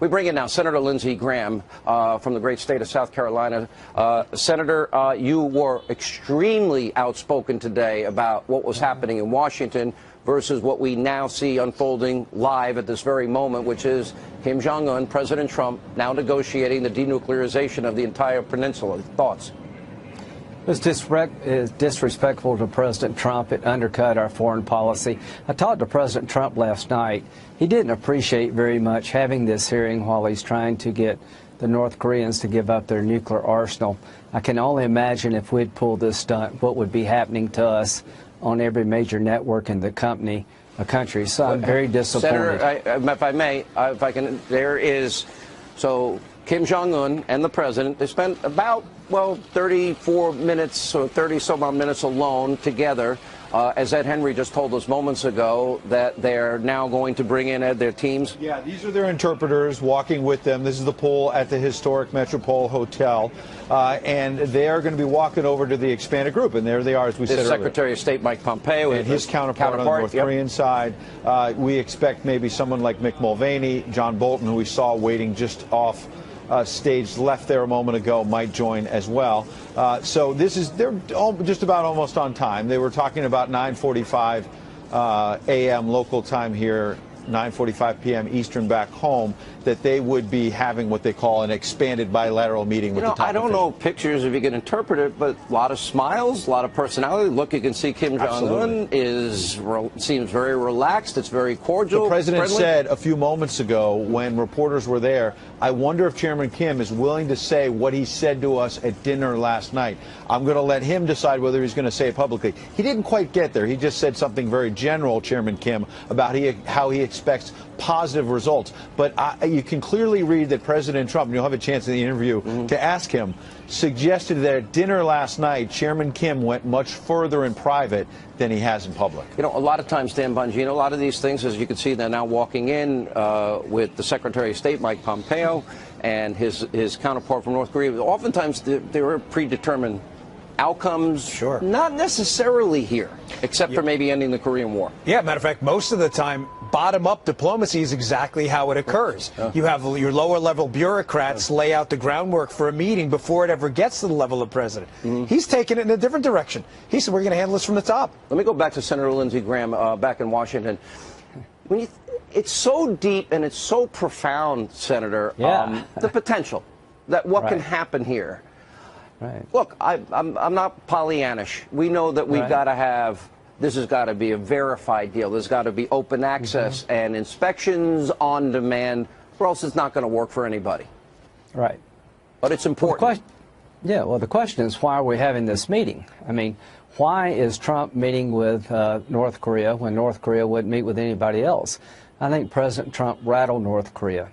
We bring in now Senator Lindsey Graham from the great state of South Carolina. Senator, you were extremely outspoken today about what was happening in Washington versus what we now see unfolding live at this very moment, which is Kim Jong-un, President Trump, now negotiating the denuclearization of the entire peninsula. Thoughts? It was disrespectful to President Trump. It undercut our foreign policy. I talked to President Trump last night. He didn't appreciate very much having this hearing while he's trying to get the North Koreans to give up their nuclear arsenal. I can only imagine if we'd pulled this stunt, what would be happening to us on every major network in the country. So I'm very disappointed. Senator, if I may, if I can, there is, so Kim Jong-un and the president, they spent about, well, 34 minutes or 30-some-odd minutes alone together. As Ed Henry just told us moments ago, that they're now going to bring in their teams. Yeah, these are their interpreters walking with them. This is the pool at the historic Metropole Hotel. And they are going to be walking over to the expanded group. And there they are, as we said earlier. Secretary of State Mike Pompeo and his counterpart on the North Korean side. We expect maybe someone like Mick Mulvaney, John Bolton, who we saw waiting just off stage left there a moment ago, might join as well. So they're just about almost on time. They were talking about 9:45 a.m. local time here, 9:45 p.m. Eastern back home, that they would be having what they call an expanded bilateral meeting with the top I don't know pictures if you can interpret it, but a lot of smiles, a lot of personality. Look, you can see Kim Jong-un seems very relaxed. It's very cordial. The president friendly. said a few moments ago when reporters were there, I wonder if Chairman Kim is willing to say what he said to us at dinner last night. I'm going to let him decide whether he's going to say it publicly. He didn't quite get there. He just said something very general, Chairman Kim, about how he expects positive results. But you can clearly read that President Trump, and you'll have a chance in the interview to ask him, suggested that at dinner last night, Chairman Kim went much further in private than he has in public. You know, a lot of times, Dan Bongino, a lot of these things, as you can see, they're now walking in with the Secretary of State, Mike Pompeo, and his counterpart from North Korea. Oftentimes, there are predetermined outcomes, sure, not necessarily here, except for maybe ending the Korean War. Yeah, matter of fact, most of the time, bottom-up diplomacy is exactly how it occurs. You have your lower-level bureaucrats lay out the groundwork for a meeting before it ever gets to the level of president. He's taken it in a different direction. He said, we're going to handle this from the top. Let me go back to Senator Lindsey Graham back in Washington. It's so deep and it's so profound, Senator, the potential that what can happen here. Right. Look, I'm not Pollyannish. We know that we've got to have, this has got to be a verified deal. There's got to be open access and inspections on demand, or else it's not going to work for anybody. Right. But it's important. Well, the question is, why are we having this meeting? I mean, why is Trump meeting with North Korea when North Korea wouldn't meet with anybody else? I think President Trump rattled North Korea.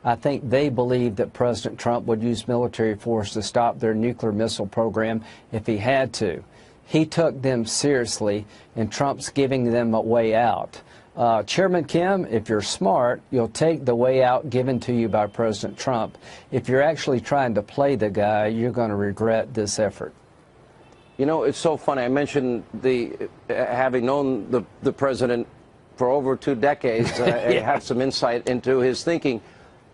I think they believed that President Trump would use military force to stop their nuclear missile program if he had to. He took them seriously, and Trump's giving them a way out. Chairman Kim, if you're smart, you'll take the way out given to you by President Trump. If you're actually trying to play the guy, you're going to regret this effort. You know, it's so funny. I mentioned having known the president for over 2 decades, I have some insight into his thinking.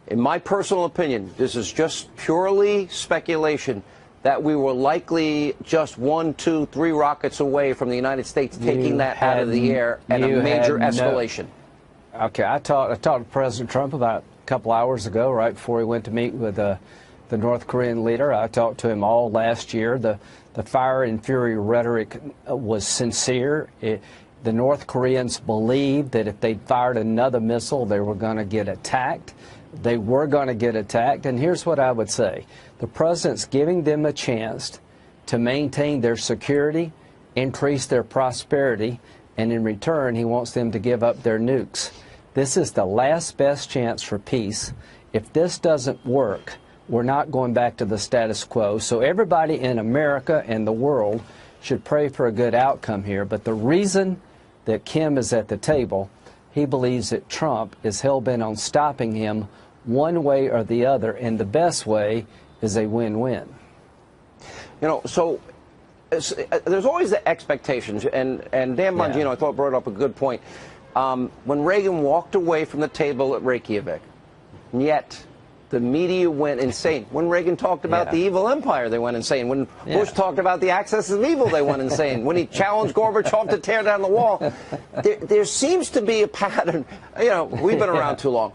In my personal opinion, this is just purely speculation, that we were likely just 1, 2, 3 rockets away from the United States taking that out of the air and a major escalation. Okay, I talked to President Trump about a couple hours ago, right before he went to meet with the North Korean leader. I talked to him all last year. The fire and fury rhetoric was sincere. The North Koreans believed that if they fired another missile, they were going to get attacked. They were going to get attacked, and here's what I would say. The president's giving them a chance to maintain their security, increase their prosperity, and in return, he wants them to give up their nukes. This is the last best chance for peace. If this doesn't work, we're not going back to the status quo. So everybody in America and the world should pray for a good outcome here. But the reason that Kim is at the table, he believes that Trump is hell-bent on stopping him one way or the other, and the best way is a win-win. You know, so there's always the expectations, and Dan Bongino, I thought, brought up a good point. When Reagan walked away from the table at Reykjavik, And yet, the media went insane. When Reagan talked about the evil empire, they went insane. When Bush talked about the axis of evil, they went insane. When he challenged Gorbachev to tear down the wall, there seems to be a pattern. You know, we've been around too long.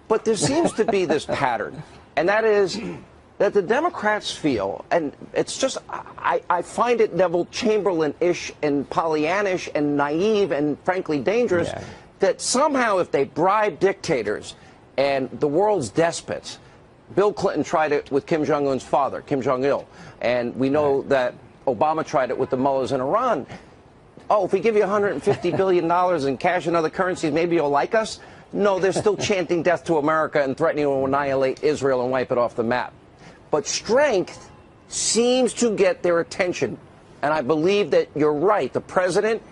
But there seems to be this pattern, and that is that the Democrats feel, and it's just, I find it Neville Chamberlain-ish and Pollyannish and naive and frankly dangerous, that somehow if they bribe dictators and the world's despots, Bill Clinton tried it with Kim Jong-un's father, Kim Jong-il, and we know that Obama tried it with the mullahs in Iran. Oh, if we give you $150 billion in cash and other currencies, maybe you'll like us? No, they're still chanting death to America and threatening to annihilate Israel and wipe it off the map. But strength seems to get their attention. And I believe that you're right. The president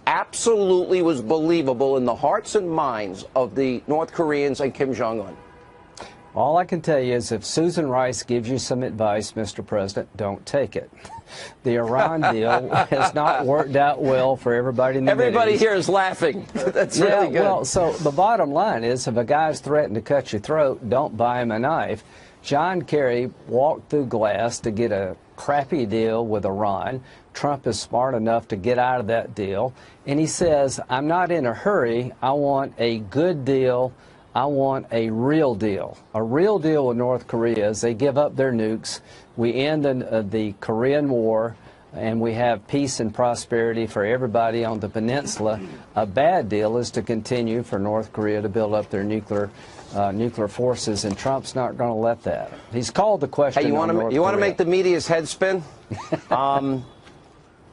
absolutely was believable in the hearts and minds of the North Koreans and Kim Jong-un. All I can tell you is if Susan Rice gives you some advice, Mr. President, don't take it. The Iran deal has not worked out well for everybody in the Everybody Mideast. here is laughing. That's really good. Well, so the bottom line is if a guy's threatened to cut your throat, don't buy him a knife. John Kerry walked through glass to get a crappy deal with Iran. Trump is smart enough to get out of that deal. And he says, I'm not in a hurry. I want a good deal. I want a real deal. A real deal with North Korea is they give up their nukes. We end the Korean War, and we have peace and prosperity for everybody on the peninsula. A bad deal is to continue for North Korea to build up their nuclear forces, and Trump's not going to let that. He's called the question. Hey, you want to make the media's head spin?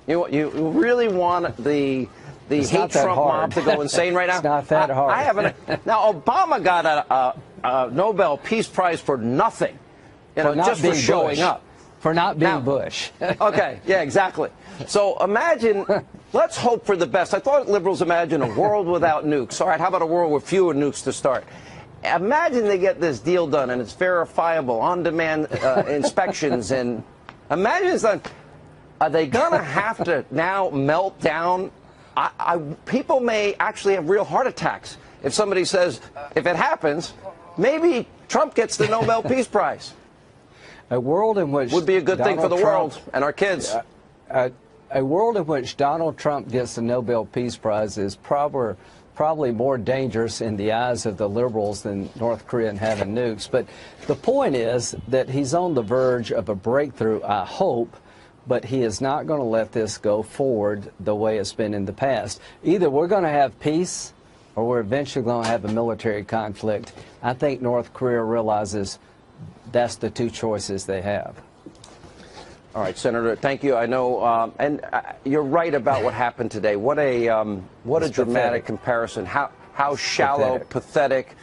You really want the hate Trump mob to go insane right now? It's not that hard. I haven't. Now, Obama got a Nobel Peace Prize for nothing, just for showing up. For not being Bush. Okay, yeah, exactly. So imagine, let's hope for the best. I thought liberals imagined a world without nukes. All right, how about a world with fewer nukes to start? Imagine they get this deal done and it's verifiable, on-demand inspections, and imagine it's done. Are they going to have to now melt down? People may actually have real heart attacks if somebody says, if it happens, maybe Trump gets the Nobel Peace Prize. A world in which would be a good thing for the world and our kids. A world in which Donald Trump gets the Nobel Peace Prize is probably more dangerous in the eyes of the liberals than North Korea having nukes. But the point is that he's on the verge of a breakthrough, I hope, but he is not going to let this go forward the way it's been in the past. Either we're going to have peace or we're eventually going to have a military conflict. I think North Korea realizes that's the two choices they have. All right, Senator, thank you. I know, and you're right about what happened today. What a dramatic comparison. How shallow, pathetic,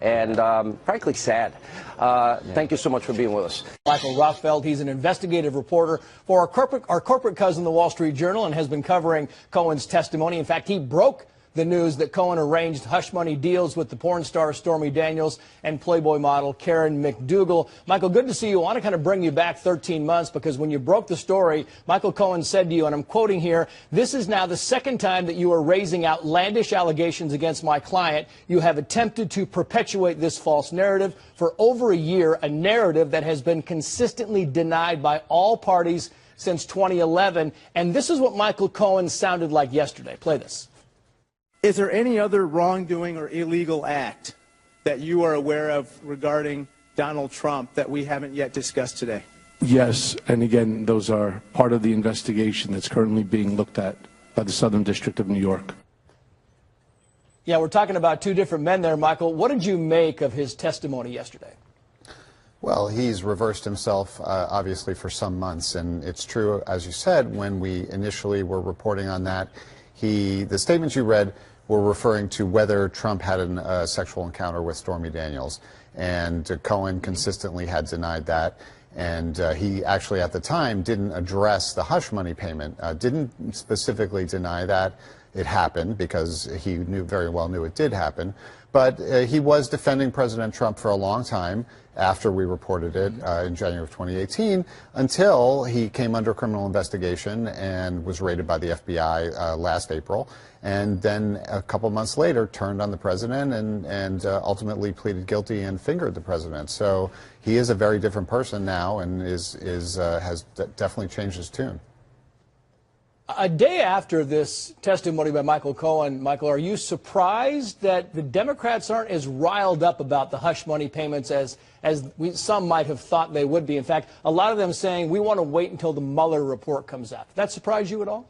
and frankly sad. Thank you so much for being with us. Michael Rothfeld, he's an investigative reporter for our corporate cousin, the Wall Street Journal, and has been covering Cohen's testimony. In fact, he broke the news that Cohen arranged hush money deals with the porn star Stormy Daniels and Playboy model Karen McDougal. Michael, good to see you. I want to kind of bring you back 13 months because when you broke the story, Michael Cohen said to you, and I'm quoting here, "This is now the second time that you are raising outlandish allegations against my client. You have attempted to perpetuate this false narrative for over a year, a narrative that has been consistently denied by all parties since 2011. And this is what Michael Cohen sounded like yesterday. Play this. Is there any other wrongdoing or illegal act that you are aware of regarding Donald Trump that we haven't yet discussed today? Yes, and again, those are part of the investigation that's currently being looked at by the Southern District of New York. Yeah, we're talking about two different men there, Michael. What did you make of his testimony yesterday? Well, he's reversed himself, obviously, for some months. And it's true, as you said, when we initially were reporting on that, the statements you read were referring to whether Trump had a sexual encounter with Stormy Daniels. And Cohen consistently had denied that. And he actually, at the time, didn't address the hush money payment, didn't specifically deny that. it happened, because he very well knew it did happen. But he was defending President Trump for a long time after we reported it in January of 2018, until he came under criminal investigation and was raided by the FBI last April, and then a couple months later turned on the president and ultimately pleaded guilty and fingered the president. So he is a very different person now, and has definitely changed his tune. A day after this testimony by Michael Cohen, Michael, are you surprised that the Democrats aren't as riled up about the hush money payments as some might have thought they would be? In fact, a lot of them saying we want to wait until the Mueller report comes out. Did that surprise you at all?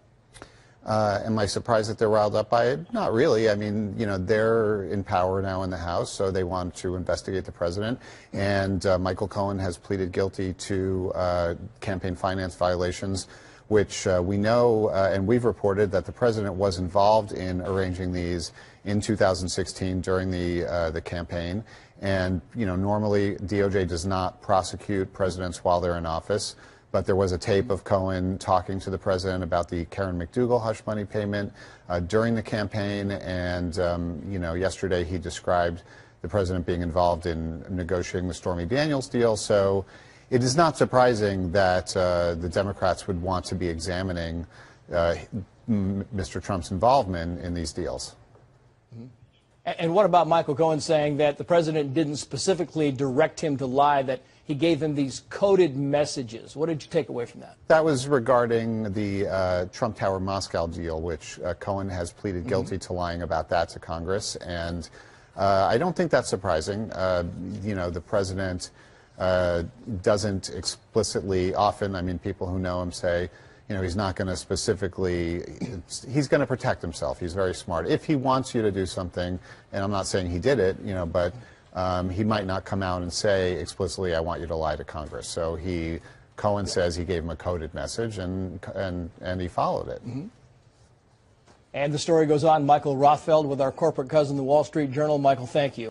Am I surprised that they're riled up by it? Not really. I mean, you know, they're in power now in the House, so they want to investigate the president. And Michael Cohen has pleaded guilty to campaign finance violations, which we know, and we've reported that the president was involved in arranging these in 2016 during the campaign. And, you know, normally DOJ does not prosecute presidents while they're in office, but there was a tape of Cohen talking to the president about the Karen McDougal hush money payment during the campaign. And, you know, yesterday he described the president being involved in negotiating the Stormy Daniels deal. So it is not surprising that the Democrats would want to be examining Mr. Trump's involvement in these deals. And what about Michael Cohen saying that the president didn't specifically direct him to lie, that he gave him these coded messages? What did you take away from that? That was regarding the Trump Tower Moscow deal, which Cohen has pleaded guilty to lying about that to Congress. And I don't think that's surprising. You know, the president doesn't explicitly, often, I mean, people who know him say, you know, he's not going to specifically, he's going to protect himself. He's very smart. If he wants you to do something, and I'm not saying he did it, you know, but he might not come out and say explicitly, I want you to lie to Congress. So Cohen says he gave him a coded message, and he followed it. And the story goes on. Michael Rothfeld with our corporate cousin, the Wall Street Journal. Michael, thank you.